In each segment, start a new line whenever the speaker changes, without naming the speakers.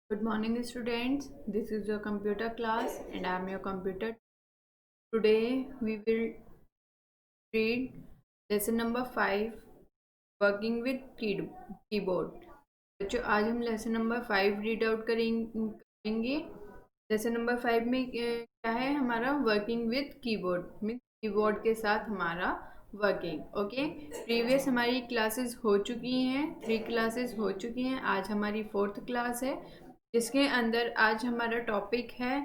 Good morning, students. This is your computer class, and I am your computer. Today, we will read lesson number 5 working with keyboard. बच्चों, आज हम lesson number 5 read out करेंगे। Lesson number 5 में क्या है हमारा working with keyboard means keyboard के साथ हमारा वर्किंग। ओके, प्रीवियस हमारी क्लासेस हो चुकी हैं, 3 क्लासेस हो चुकी हैं। आज हमारी 4th क्लास है, जिसके अंदर आज हमारा टॉपिक है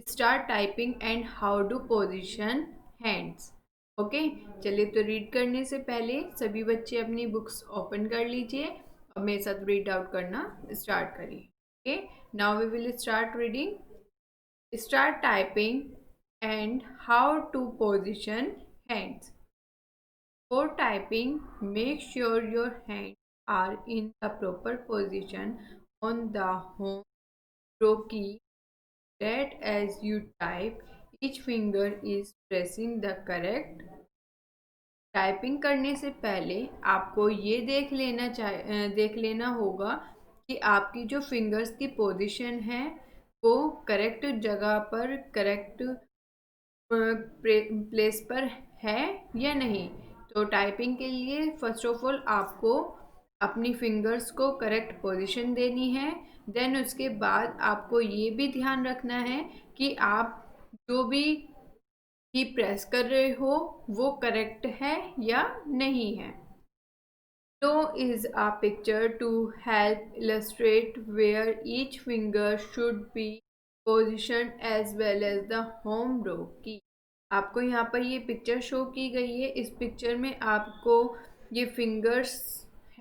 start typing and how to position hands. Okay, चलिए तो रीड करने से पहले सभी बच्चे अपनी बुक्स ओपन कर लीजिए और मेरे साथ रीड आउट करना स्टार्ट करिए। Okay, now we will start reading. Start typing and how to position hands. For typing, make sure your hands are in the proper position on the home row key, that as you type, each finger is pressing the correct। Typing करने से पहले आपको ये देख लेना होगा कि आपकी जो फिंगर्स की पोजीशन है वो करेक्ट जगह पर, करेक्ट प्लेस पर है या नहीं। तो टाइपिंग के लिए फर्स्ट ऑफ ऑल आपको अपनी फिंगर्स को करेक्ट पोजीशन देनी है। देन उसके बाद आपको ये भी ध्यान रखना है कि आप जो भी प्रेस कर रहे हो वो करेक्ट है या नहीं है। Below is a picture to help illustrate where each finger should be positioned as well as the home row key। आपको यहाँ पर ये पिक्चर शो की गई है। इस पिक्चर में आपको ये फिंगर्स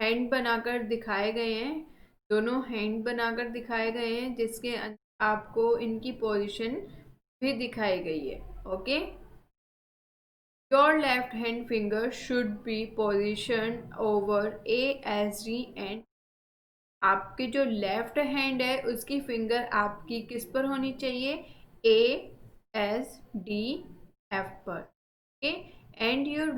हैंड बनाकर दिखाए गए हैं, दोनों हैंड बनाकर दिखाए गए हैं, जिसके अंदर आपको इनकी पोजीशन भी दिखाई गई है। Okay, Your left hand finger should be positioned over A, S, D and आपके जो लेफ्ट हैंड है उसकी फिंगर आपकी किस पर होनी चाहिए? A, S, D, F पर। Okay, and your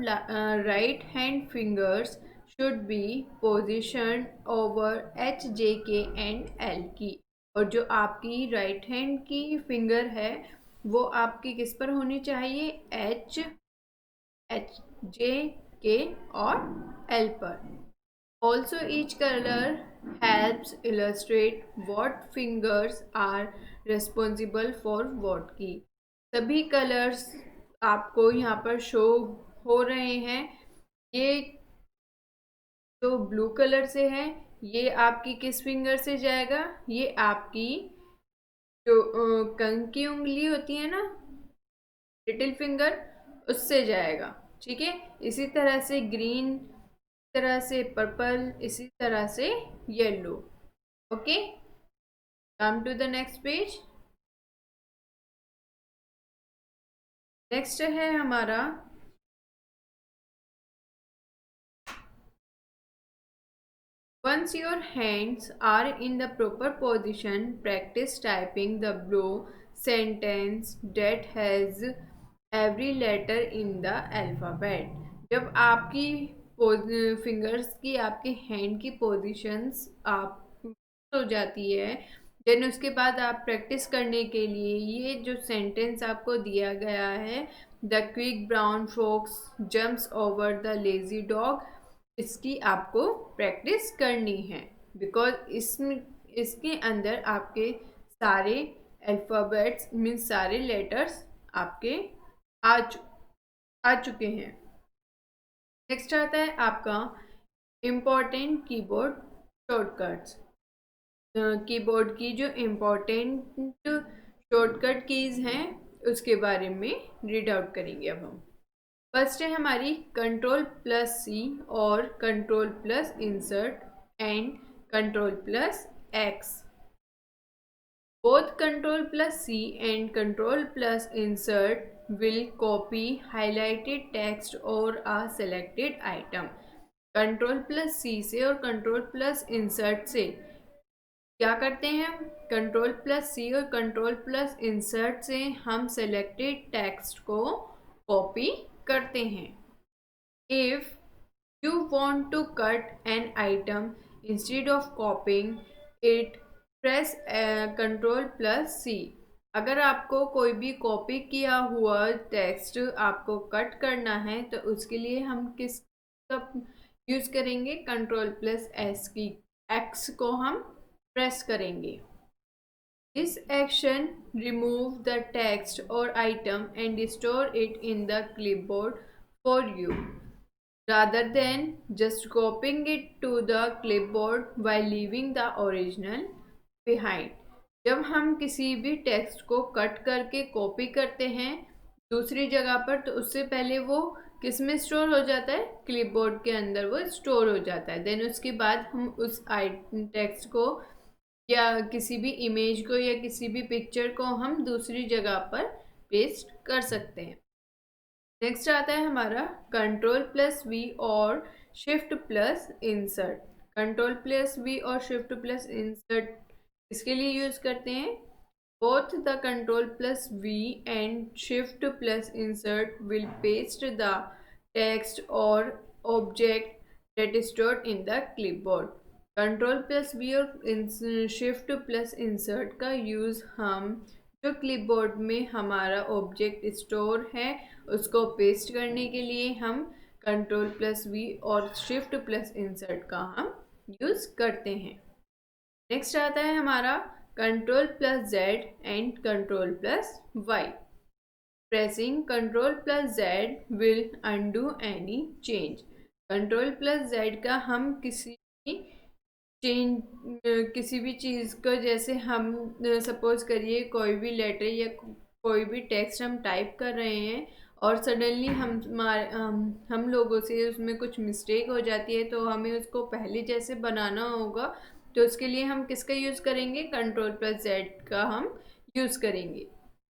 right hand fingers should be position over H, J, K and L की। और जो आपकी राइट हैंड की फिंगर है वो आपकी किस पर होनी चाहिए? H, J, K और L पर। Also, each color helps illustrate what fingers are responsible for what key। सभी कलर्स आपको यहाँ पर शो हो रहे हैं। ये जो ब्लू कलर से है ये आपकी किस फिंगर से जाएगा? ये आपकी जो कंघी की उंगली होती है ना, लिटिल फिंगर, उससे जाएगा। ठीक है, इसी तरह से ग्रीन, इसी तरह से पर्पल, इसी तरह से yellow. Okay, come to the next page. Next है हमारा Once your hands are in the proper position, practice typing the below sentence that has every letter in the alphabet। जब आपकी फिंगर्स की, आपके हैंड की पोजीशंस आप हो जाती है, देन उसके बाद आप प्रैक्टिस करने के लिए ये जो सेंटेंस आपको दिया गया है, the quick brown fox jumps over the lazy dog, इसकी आपको प्रैक्टिस करनी है। बिकॉज इसके अंदर आपके सारे अल्फ़ाबेट्स मीन्स सारे लेटर्स आपके आ चु, आ चुके हैं। नेक्स्ट आता है आपका इम्पोर्टेंट कीबोर्ड शॉर्टकट्स। कीबोर्ड की जो इम्पोर्टेंट शॉर्टकट कीज़ हैं उसके बारे में रीड आउट करेंगे अब हम। फर्स्ट है हमारी Ctrl+C और Ctrl+Insert and Ctrl+X। Both Ctrl+C and Ctrl+Insert will copy highlighted text or a selected item। Ctrl+C से और Ctrl+Insert से क्या करते हैं? Ctrl+C और Ctrl+Insert से हम selected text को कॉपी करते हैं। If you want to cut an item instead of copying it, press Ctrl+C। अगर आपको कोई भी कॉपी किया हुआ टेक्स्ट आपको कट करना है तो उसके लिए हम किस का यूज करेंगे, Ctrl+S की एक्स को हम प्रेस करेंगे। This action remove the text or item and store it in the clipboard for you, rather than just copying it to the clipboard while leaving the original behind। जब हम किसी भी text को cut करके copy करते हैं दूसरी जगह पर तो उससे पहले वो किस में स्टोर हो जाता है, क्लिपबोर्ड के अंदर वो स्टोर हो जाता है। देन उसके बाद हम उस टेक्स्ट को या किसी भी इमेज को या किसी भी पिक्चर को हम दूसरी जगह पर पेस्ट कर सकते हैं। नेक्स्ट आता है हमारा Ctrl+V और Shift+Insert। Ctrl+V और Shift+Insert इसके लिए यूज करते हैं। Both the Ctrl+V and Shift+Insert will paste the text or object that is stored in the clipboard। Ctrl+V और Shift+Insert का यूज हम जो क्लिपबोर्ड में हमारा ऑब्जेक्ट स्टोर है उसको पेस्ट करने के लिए हम Ctrl+V और Shift+Insert का हम यूज करते हैं। नेक्स्ट आता है हमारा Ctrl+Z and Ctrl+Y। Pressing Ctrl+Z will undo any change। Ctrl+Z का हम किसी भी चीज़ को, जैसे हम सपोज करिए कोई भी लेटर या कोई भी टेक्स्ट हम टाइप कर रहे हैं और सडनली हम लोगों से उसमें कुछ मिस्टेक हो जाती है तो हमें उसको पहले जैसे बनाना होगा तो उसके लिए हम किसका यूज़ करेंगे, Ctrl+Z का हम यूज़ करेंगे।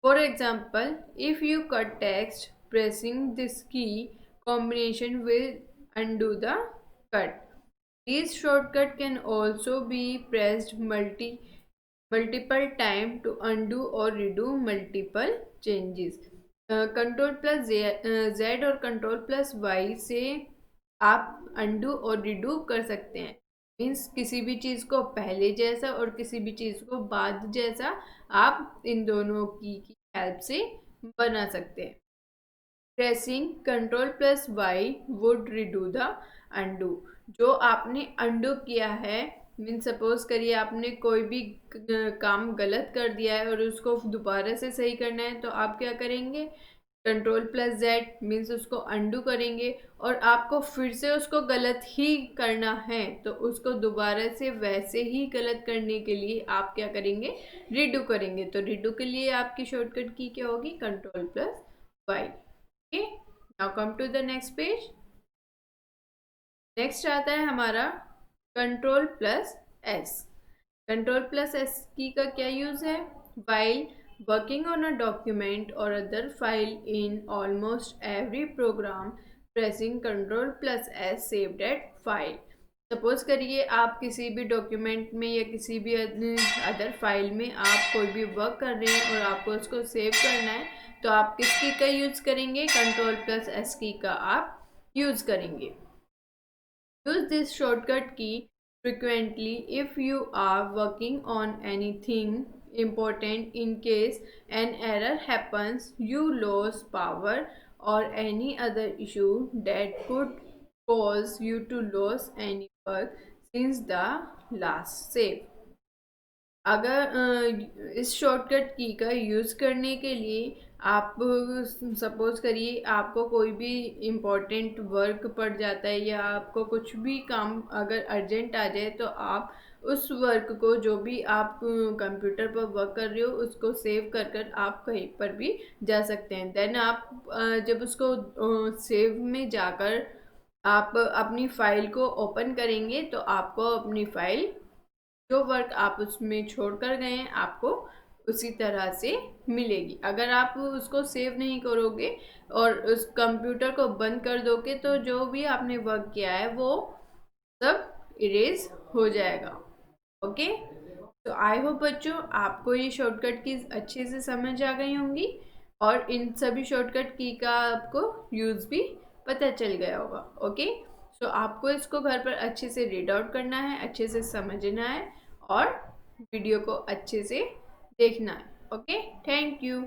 For example, if you cut text pressing this key combination will undo the cut। These shortcut can also be pressed multiple time to undo or redo multiple changes। Ctrl+Z और Ctrl+Y से आप undo और redo कर सकते हैं। Means किसी भी चीज़ को पहले जैसा और किसी भी चीज़ को बाद जैसा आप इन दोनों की हेल्प से बना सकते हैं। Pressing Ctrl+Y would redo the undo। जो आपने undo किया है, मीन सपोज करिए आपने कोई भी काम गलत कर दिया है और उसको दोबारा से सही करना है तो आप क्या करेंगे, Ctrl+Z मीन्स उसको undo करेंगे और आपको फिर से उसको गलत ही करना है तो उसको दोबारा से वैसे ही गलत करने के लिए आप क्या करेंगे, रिडू करेंगे। तो रिडू के लिए आपकी शॉर्टकट की क्या होगी, Ctrl+Y। Okay, now come to the next page. Next आता है हमारा Ctrl+S। Ctrl+S की का क्या यूज है, while working on a document or other file in almost every program, pressing Ctrl+S save that file। Suppose करिए आप किसी भी डॉक्यूमेंट में या किसी भी अदर फाइल में आप कोई भी वर्क कर रहे हैं और आपको उसको सेव करना है तो आप किस की का यूज करेंगे, Ctrl+S की का आप यूज करेंगे। Use this shortcut key frequently if you are working on anything important in case an error happens, you lose power or any other issue that could cause you to lose any work since the last save। अगर इस shortcut की का use करने के लिए आप suppose करिए आपको कोई भी इम्पोर्टेंट वर्क पड़ जाता है या आपको कुछ भी काम अगर अर्जेंट आ जाए तो आप उस वर्क को जो भी आप कंप्यूटर पर वर्क कर रहे हो उसको सेव कर कर आप कहीं पर भी जा सकते हैं। देन आप जब उसको सेव में जाकर आप अपनी फ़ाइल को ओपन करेंगे तो आपको अपनी फ़ाइल जो वर्क आप उसमें छोड़ कर गए हैं आपको उसी तरह से मिलेगी। अगर आप उसको सेव नहीं करोगे और उस कंप्यूटर को बंद कर दोगे तो जो भी आपने वर्क किया है वो सब इरेज हो जाएगा। ओके, तो आई होप बच्चों आपको ये शॉर्टकट कीज अच्छे से समझ आ गई होंगी और इन सभी शॉर्टकट की का आपको यूज़ भी पता चल गया होगा। ओके, तो आपको इसको घर पर अच्छे से रीड आउट करना है, अच्छे से समझना है और वीडियो को अच्छे से देखना है। Okay, thank you.